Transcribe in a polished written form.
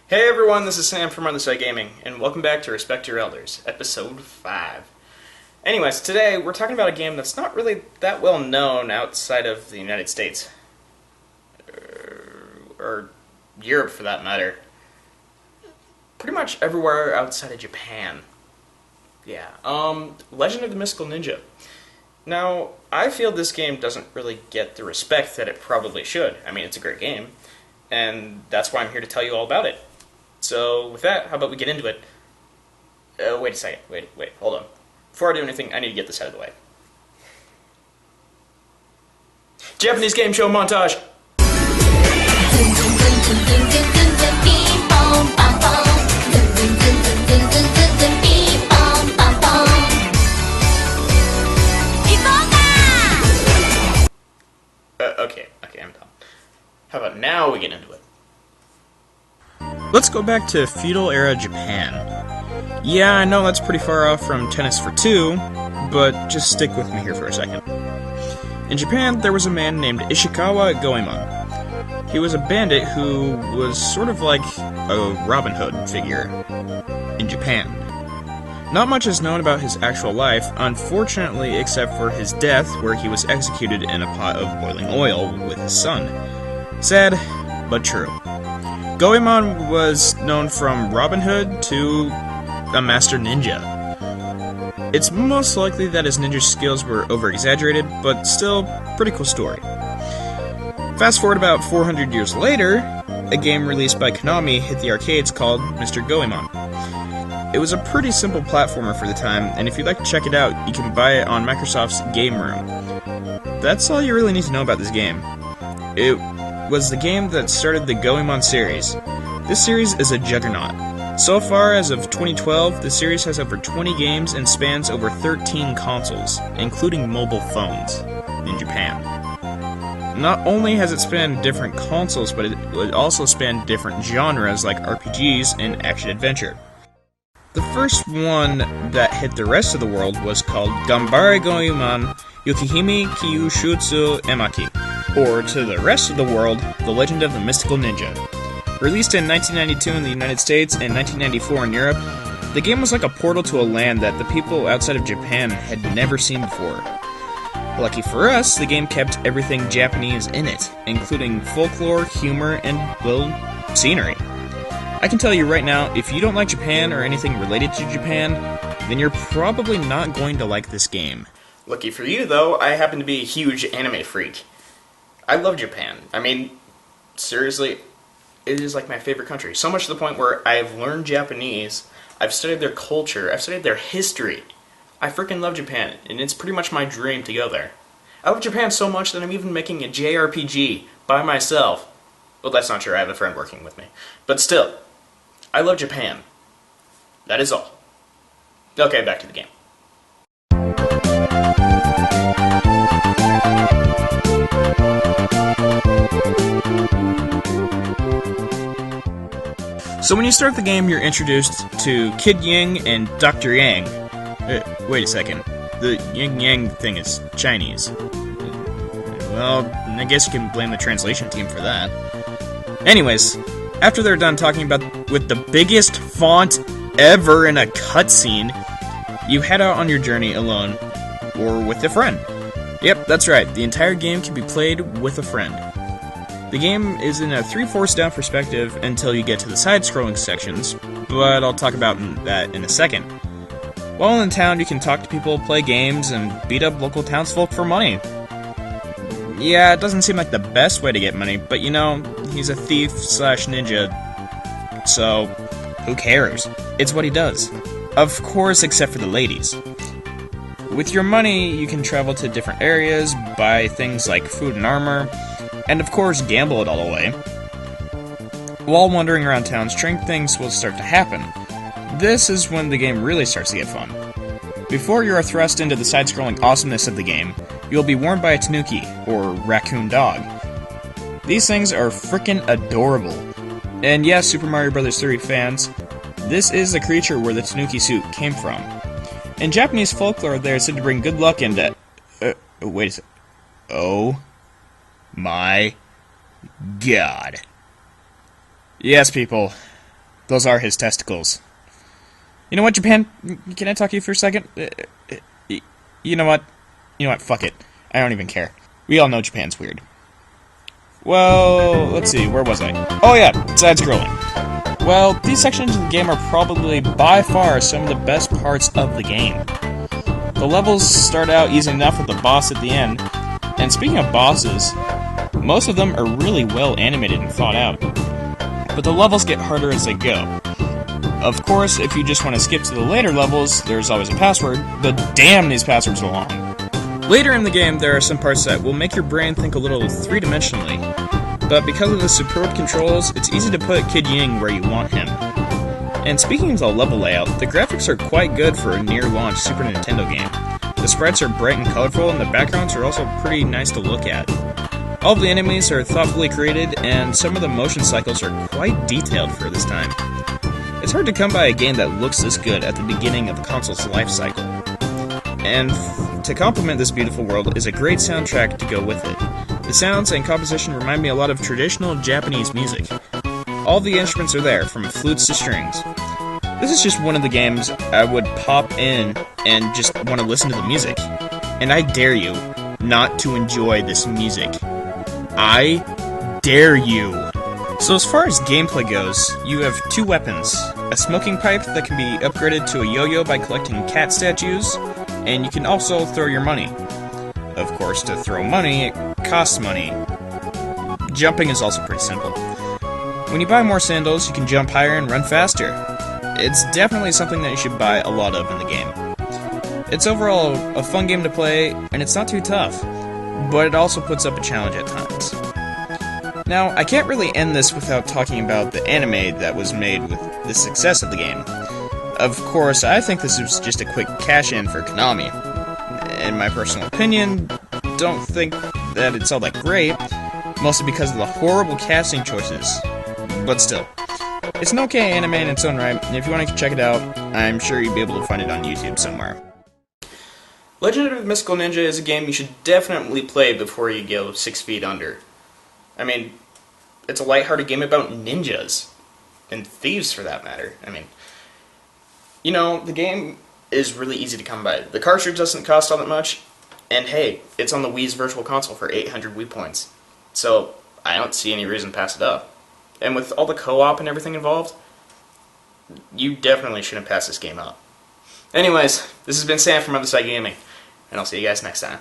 Hey everyone, this is Sam from Other Side Gaming, and welcome back to Respect Your Elders, Episode 5. Anyways, today we're talking about a game that's not really that well known outside of the United States. Or Europe, for that matter. Pretty much everywhere outside of Japan. Yeah, Legend of the Mystical Ninja. Now, I feel this game doesn't really get the respect that it probably should. I mean, it's a great game, and that's why I'm here to tell you all about it. So, with that, how about we get into it? Wait a second. Wait, hold on. Before I do anything, I need to get this out of the way. Japanese game show montage! Okay, I'm done. How about now we get into it? Let's go back to feudal-era Japan. Yeah, I know that's pretty far off from Tennis for Two, but just stick with me here for a second. In Japan, there was a man named Ishikawa Goemon. He was a bandit who was sort of like a Robin Hood figure in Japan. Not much is known about his actual life, unfortunately, except for his death, where he was executed in a pot of boiling oil with his son. Sad, but true. Goemon was known from Robin Hood to a master ninja. It's most likely that his ninja skills were over-exaggerated, but still, pretty cool story. Fast forward about 400 years later, a game released by Konami hit the arcades called Mr. Goemon. It was a pretty simple platformer for the time, and if you'd like to check it out, you can buy it on Microsoft's Game Room. That's all you really need to know about this game. It was the game that started the Goemon series. This series is a juggernaut. So far, as of 2012, the series has over 20 games and spans over 13 consoles, including mobile phones, in Japan. Not only has it spanned different consoles, but it also spanned different genres like RPGs and action-adventure. The first one that hit the rest of the world was called Ganbare Goemon Yukihime Kyushutsu Emaki, or to the rest of the world, The Legend of the Mystical Ninja. Released in 1992 in the United States and 1994 in Europe, the game was like a portal to a land that the people outside of Japan had never seen before. Lucky for us, the game kept everything Japanese in it, including folklore, humor, and, well, scenery. I can tell you right now, if you don't like Japan or anything related to Japan, then you're probably not going to like this game. Lucky for you, though, I happen to be a huge anime freak. I love Japan. I mean, seriously, it is like my favorite country. So much to the point where I've learned Japanese, I've studied their culture, I've studied their history. I freaking love Japan, and it's pretty much my dream to go there. I love Japan so much that I'm even making a JRPG by myself. Well, that's not true, I have a friend working with me. But still, I love Japan. That is all. Okay, back to the game. So when you start the game, you're introduced to Kid Ying and Dr. Yang. Wait a second. The yin-yang thing is Chinese. Well, I guess you can blame the translation team for that. Anyways, after they're done talking about with the biggest font ever in a cutscene, you head out on your journey alone, or with a friend. Yep, that's right, the entire game can be played with a friend. The game is in a 3/4 down perspective until you get to the side-scrolling sections, but I'll talk about that in a second. While in town, you can talk to people, play games, and beat up local townsfolk for money. Yeah, it doesn't seem like the best way to get money, but you know, he's a thief/ninja, so who cares? It's what he does. Of course, except for the ladies. With your money, you can travel to different areas, buy things like food and armor, and of course, gamble it all away. While wandering around town, strange things will start to happen. This is when the game really starts to get fun. Before you are thrust into the side-scrolling awesomeness of the game, you'll be warned by a tanuki, or raccoon dog. These things are frickin' adorable. And yes, Super Mario Bros. 3 fans, this is the creature where the tanuki suit came from. In Japanese folklore, they are said to bring good luck and wait a sec. Oh my god. Yes, people. Those are his testicles. You know what, Japan? Can I talk to you for a second? You know what? Fuck it. I don't even care. We all know Japan's weird. Well, let's see, where was I? Oh yeah, side-scrolling. Well, these sections of the game are probably by far some of the best parts of the game. The levels start out easy enough with the boss at the end, and speaking of bosses, most of them are really well animated and thought out. But the levels get harder as they go. Of course, if you just want to skip to the later levels, there's always a password, but damn, these passwords are long. Later in the game, there are some parts that will make your brain think a little three-dimensionally, but because of the superb controls, it's easy to put Kid Ying where you want him. And speaking of the level layout, the graphics are quite good for a near-launch Super Nintendo game. The sprites are bright and colorful, and the backgrounds are also pretty nice to look at. All of the enemies are thoughtfully created, and some of the motion cycles are quite detailed for this time. It's hard to come by a game that looks this good at the beginning of the console's life cycle. And to complement this beautiful world is a great soundtrack to go with it. The sounds and composition remind me a lot of traditional Japanese music. All the instruments are there, from flutes to strings. This is just one of the games I would pop in and just want to listen to the music. And I dare you not to enjoy this music. I dare you. So as far as gameplay goes, you have two weapons. A smoking pipe that can be upgraded to a yo-yo by collecting cat statues, and you can also throw your money. Of course, to throw money, it costs money. Jumping is also pretty simple. When you buy more sandals, you can jump higher and run faster. It's definitely something that you should buy a lot of in the game. It's overall a fun game to play, and it's not too tough, but it also puts up a challenge at times. Now, I can't really end this without talking about the anime that was made with the success of the game. Of course, I think this was just a quick cash-in for Konami. In my personal opinion, don't think that it's all that great, mostly because of the horrible casting choices. But still, it's an okay anime in its own right, and if you want to check it out, I'm sure you'd be able to find it on YouTube somewhere. Legend of Mystical Ninja is a game you should definitely play before you go 6 feet under. I mean, it's a lighthearted game about ninjas. And thieves, for that matter. I mean, you know, the game is really easy to come by. The cartridge doesn't cost all that much, and hey, it's on the Wii's Virtual Console for 800 Wii points. So, I don't see any reason to pass it up. And with all the co-op and everything involved, you definitely shouldn't pass this game up. Anyways, this has been Sam from Other Side Gaming, and I'll see you guys next time.